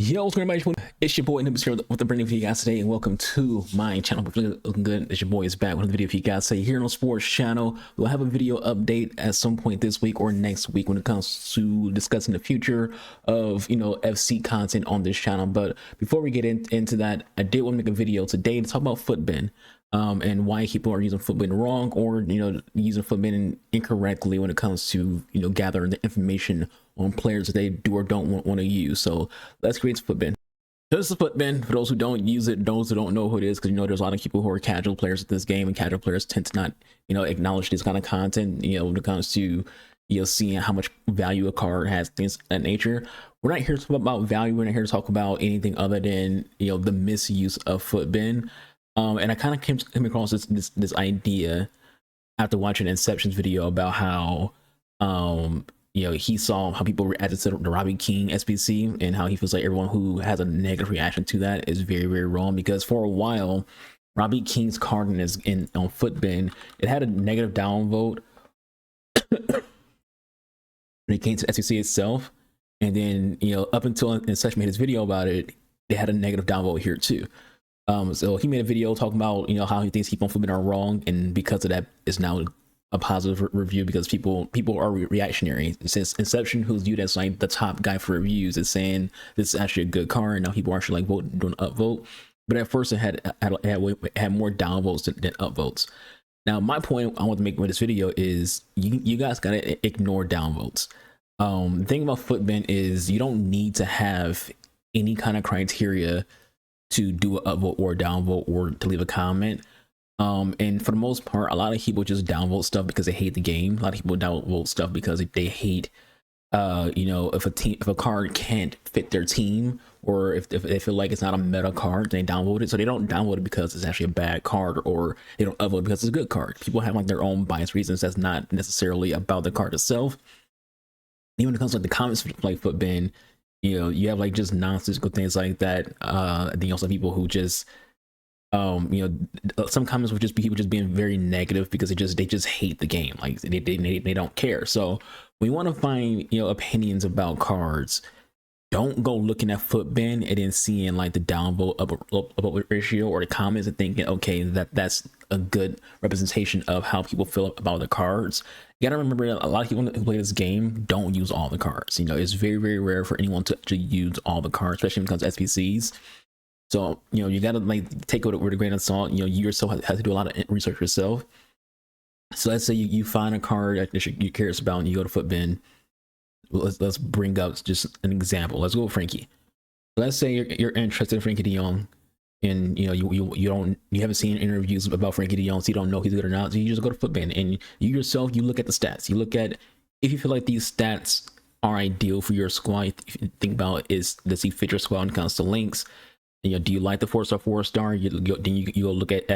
Yo, what's going on, everybody? It's your boy Anubis here with the brand new video for you guys today, and welcome to my channel. Hope you're looking good. It's your boy is back with another video for you guys today here on the sports channel. We'll have a video update at some point this week or next week when it comes to discussing the future of FC content on this channel. But before we get into that, I did want to make a video today to talk about Futbin. And why people are using Futbin wrong, or using Futbin incorrectly when it comes to gathering the information on players that they do or don't want to use. So let's create Futbin. So this is Futbin for those who don't use it, those who don't know who it is, because there's a lot of people who are casual players at this game, and casual players tend to not acknowledge this kind of content when it comes to seeing how much value a card has, things of that nature. We're not here to talk about value. We're not here to talk about anything other than the misuse of Futbin. And I kind of came across this idea after watching Inception's video about how he saw how people reacted to the Robbie King SBC, and how he feels like everyone who has a negative reaction to that is very, very wrong, because for a while Robbie King's card on Futbin, it had a negative downvote when it came to SBC itself, and then up until Inception made his video about it, they had a negative downvote here too. So he made a video talking about how he thinks people on Futbin are wrong, and because of that, it's now a positive review because people are reactionary. Since Inception, who's viewed as like the top guy for reviews, is saying this is actually a good card, and now people are actually like doing upvote. But at first, it had more downvotes than upvotes. Now, my point I want to make with this video is you guys gotta ignore downvotes. The thing about Futbin is you don't need to have any kind of criteria to do an upvote or a downvote or to leave a comment. And for the most part, a lot of people just downvote stuff because they hate the game. A lot of people downvote stuff because they hate if a card can't fit their team, or if they feel like it's not a meta card, they downvote it. So they don't downvote it because it's actually a bad card, or they don't upvote it because it's a good card. People have like their own biased reasons that's not necessarily about the card itself. Even when it comes to like the comments like Futbin, you have like just nonsensical things like that. Then also people who just some comments would just be people just being very negative because they just hate the game, like they don't care. So we want to find opinions about cards. Don't go looking at Futbin and then seeing like the downvote upvote ratio or the comments and thinking, okay, that's a good representation of how people feel about the cards. You gotta remember, a lot of people who play this game don't use all the cards. It's very, very rare for anyone to use all the cards, especially when it comes to SPCs. So you gotta like take it with a grain of salt. You yourself have to do a lot of research yourself. So let's say you find a card that you're curious about, and you go to Futbin. Let's bring up just an example. Let's go with Frankie. Let's say you're interested in Frankie de Jong, and you haven't seen interviews about Frankie de Jong, so you don't know if he's good or not. So you just go to Futbin, and you look at the stats. You look at if you feel like these stats are ideal for your squad. If you think about does he fit your squad when it comes to links? Do you like the 4-star, 4-star? Then you go look at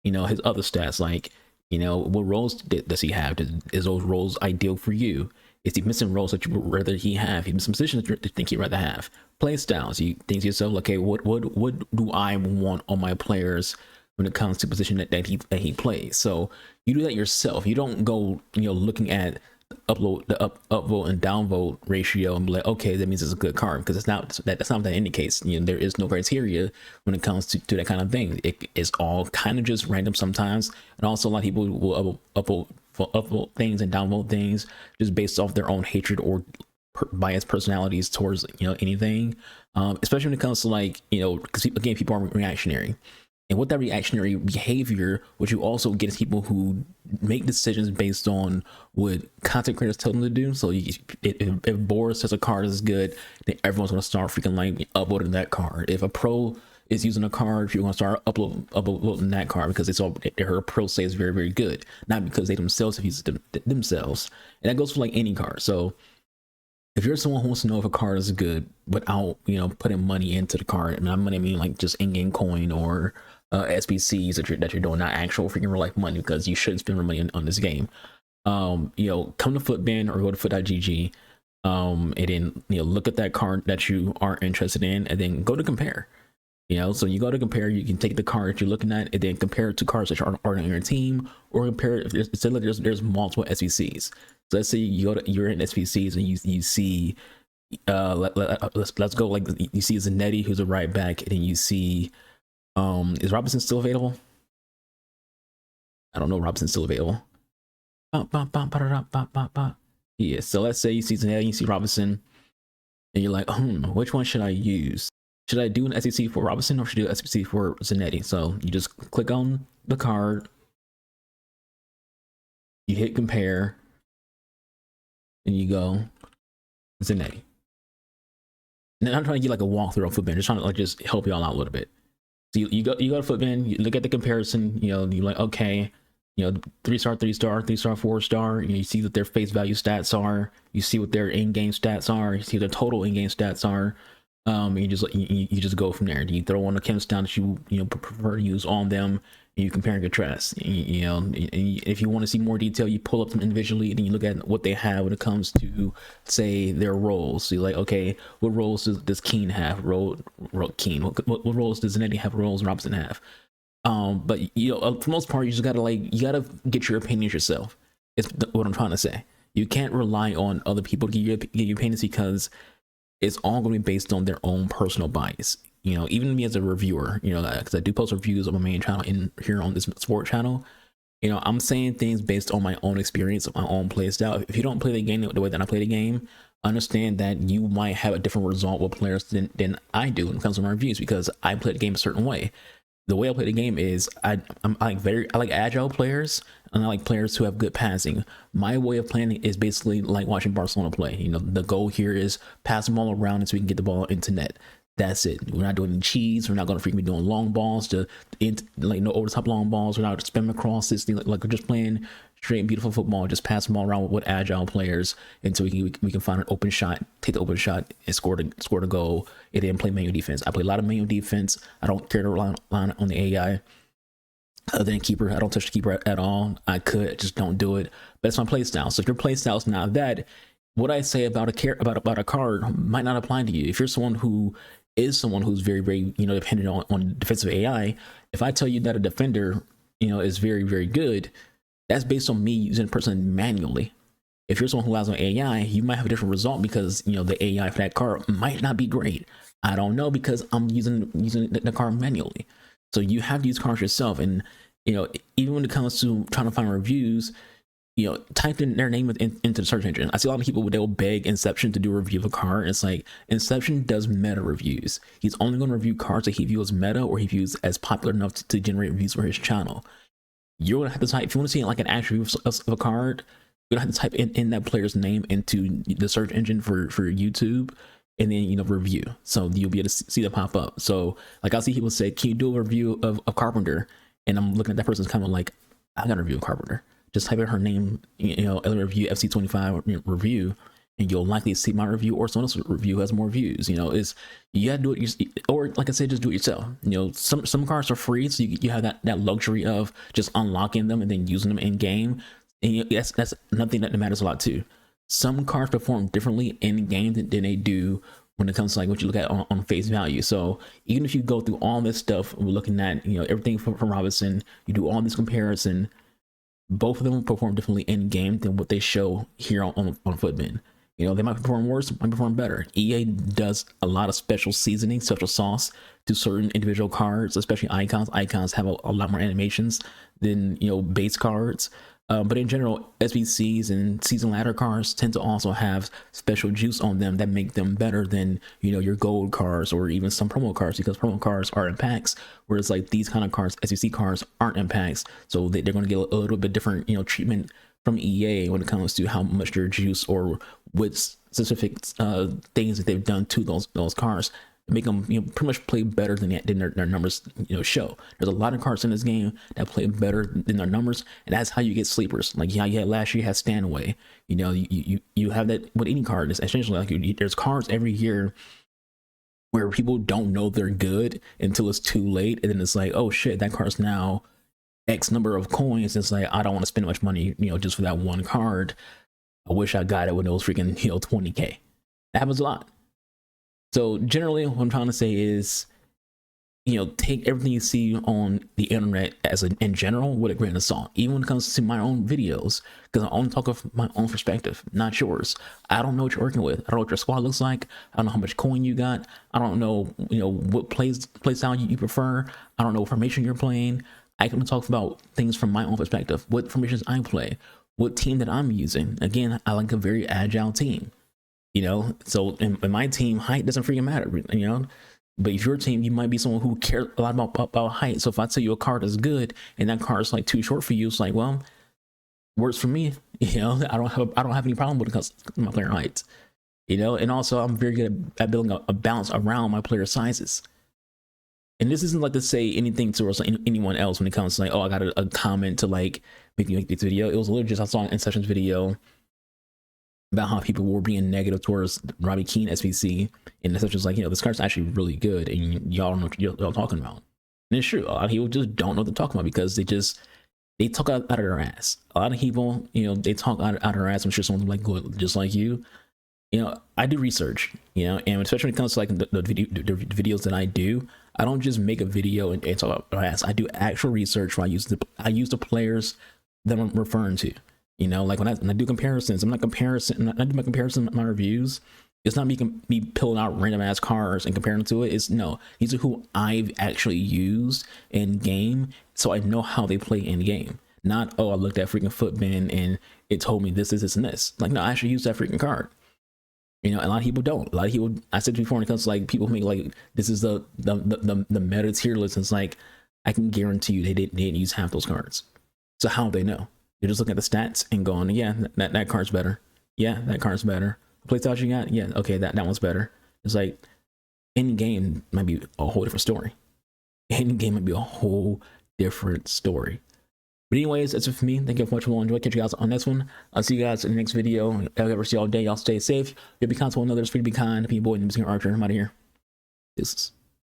his other stats, like what roles does he have? Is those roles ideal for you? Is he missing roles that you would rather he have? He missing positions that you think he'd rather have? Play styles. You think to yourself, okay, what do I want on my players when it comes to position that he plays? So you do that yourself. You don't go looking at the upvote and downvote ratio and be like, okay, that means it's a good card, because that's not what that indicates. There is no criteria when it comes to that kind of thing. It is all kind of just random sometimes, and also a lot of people will upvote things and downvote things just based off their own hatred or biased personalities towards anything, especially when it comes to like because again, people are reactionary. And with that reactionary behavior, what you also get is people who make decisions based on what content creators tell them to do. So if Boris says a card is good, then everyone's going to start freaking like upvoting that card. If a pro is using a card, you're going to start upvoting that card because it's all they heard a pro say is very, very good, not because they themselves have used it themselves. And that goes for like any card. So if you're someone who wants to know if a card is good without putting money into the card, and I mean like just in-game coin or SBCs that you're doing, not actual freaking real life money, because you shouldn't spend money on this game. Come to Futbin or go to foot.gg, and then look at that card that you are interested in, and then go to compare. So you go to compare, you can take the card that you're looking at and then compare it to cards that are on your team, or compare it if there's multiple SBCs. So let's say you're in SBCs and you see Let's go. Like you see Zanetti, who's a right back, and then you see is Robinson still available? I don't know. Robinson's still available. Yeah. So let's say you see Zanetti, you see Robinson, and you're like, which one should I use? Should I do an SEC for Robinson or should I do an SEC for Zanetti? So you just click on the card, you hit compare, and you go Zanetti. And I'm trying to get like a walkthrough of Futbin, just trying to like just help y'all out a little bit. So you go to Futbin, you look at the comparison, you're like, okay, 3-star, 3-star, 3-star, 4-star. You see what their face value stats are. You see what their in-game stats are. You see what their total in-game stats are. You just go from there. You throw on the chem down that you prefer to use on them, and you compare and contrast. If you want to see more detail, you pull up them individually, and then you look at what they have when it comes to, say, their roles. So you're like, okay, what roles does Keane have? Keane. What roles does Zanetti have? Roles Robinson have? But for the most part, you gotta get your opinions yourself. It's what I'm trying to say. You can't rely on other people to give you opinions because it's all going to be based on their own personal bias. Even me as a reviewer, because I do post reviews on my main channel in here on this sport channel. I'm saying things based on my own experience, my own play style. If you don't play the game the way that I play the game, understand that you might have a different result with players than I do when it comes to my reviews, because I play the game a certain way. The way I play the game is I like agile players, and I like players who have good passing. My way of playing is basically like watching Barcelona play. The goal here is pass the ball around so we can get the ball into net. That's it. We're not doing any cheese. We're not going to freaking be doing long balls no over the top long balls. We're not spamming across this thing. Like we're just playing straight beautiful football. Just pass the ball around with agile players until we can find an open shot, take the open shot, and score the goal. And then play manual defense. I play a lot of manual defense. I don't care to rely on the AI. Other than keeper, I don't touch the keeper at all. I just don't do it. But it's my play style. So if your play style is not that, what I say about a card might not apply to you. If you're someone who's very, very, dependent on defensive AI, if I tell you that a defender, is very, very good, that's based on me using a person manually. If you're someone who relies on AI, you might have a different result because, the AI for that card might not be great. I don't know because I'm using the card manually. So you have to use cards yourself. And, even when it comes to trying to find reviews, type in their name into the search engine. I see a lot of people, they'll beg Inception to do a review of a card. It's like, Inception does meta reviews. He's only going to review cards that he views meta or he views as popular enough to generate reviews for his channel. You're going to have to type, if you want to see like an actual review of a card, you're going to have to type in that player's name into the search engine for YouTube, and then, review. So you'll be able to see that pop up. So like I'll see people say, can you do a review of Carpenter? And I'm looking at that person's comment like, I got a review of Carpenter. Just type in her name, review FC25 review, and you'll likely see my review or someone else's review has more views. You gotta do it, or like I said, just do it yourself. Some cards are free, so you have that luxury of just unlocking them and then using them in game. And that's nothing that matters a lot too. Some cards perform differently in game than they do when it comes to like what you look at on face value. So even if you go through all this stuff, we're looking at everything from Robinson, you do all this comparison. Both of them perform differently in game than what they show here on Futbin. They might perform worse, might perform better. EA does a lot of special seasoning, special sauce to certain individual cards, especially icons. Icons have a lot more animations than base cards. But in general, SBCs and season ladder cards tend to also have special juice on them that make them better than your gold cards or even some promo cards, because promo cards are in packs, whereas like these kind of cards, SBC cards, aren't in packs, so they're going to get a little bit different treatment from EA when it comes to how much their juice or what specific things that they've done to those cards make them pretty much play better than their numbers show. There's a lot of cards in this game that play better than their numbers, and that's how you get sleepers. Like you had last year, you had Stanaway. You have that with any card. It's essentially like there's cards every year where people don't know they're good until it's too late, and then it's like, oh shit, that card's now X number of coins. It's like, I don't want to spend much money just for that one card. I wish I got it when it was freaking 20k. That happens a lot. So generally what I'm trying to say is, take everything you see on the internet as in general with a grain of salt, even when it comes to my own videos, because I only talk of my own perspective, not yours. I don't know what you're working with. I don't know what your squad looks like. I don't know how much coin you got. I don't know, what play style you prefer. I don't know what formation you're playing. I can talk about things from my own perspective, what formations I play, what team that I'm using. Again, I like a very agile team, so in my team, height doesn't freaking matter, but if your team, you might be someone who cares a lot about height. So if I tell you a card is good and that card is like too short for you, it's like, well, works for me. I don't have any problem with it because my player height. And also I'm very good at building a balance around my player sizes. And this isn't like to say anything towards anyone else when it comes to like, oh, I got a comment to like make this video. It was literally just I saw an Inception's video about how people were being negative towards Robbie Keane SPC, and it's just like, this card's actually really good, and y'all don't know what y'all talking about. And it's true, a lot of people just don't know what they're talking about because they talk out of their ass. A lot of people, they talk out of their ass. I'm sure someone's like good, just like you. I do research, and especially when it comes to like the videos that I do, I don't just make a video and talk about their ass. I do actual research where I use the players that I'm referring to. Like when I do comparisons, I do my comparison, my reviews. It's not me pulling out random ass cards and comparing to it. It's no, these are who I've actually used in game, so I know how they play in game. Not, oh, I looked at freaking Futbin and it told me this, and this. Like, no, I actually use that freaking card. A lot of people don't. A lot of people, I said before, when it comes to like people who make like this is the meta tier list. It's like I can guarantee you they didn't use half those cards. So how do they know? They're just looking at the stats and going, yeah, that card's better. Yeah, that card's better. The playstyle you got, yeah, okay, that one's better. It's like in game might be a whole different story. In game might be a whole different story. But anyways, that's it for me. Thank you for watching. We'll enjoy. Catch you guys on this one. I'll see you guys in the next video. I'll ever see y'all day. Y'all stay safe. You'll be kind to one another. It's free to be kind. Be your boy, AnubisArchangel. I'm out of here. Peace.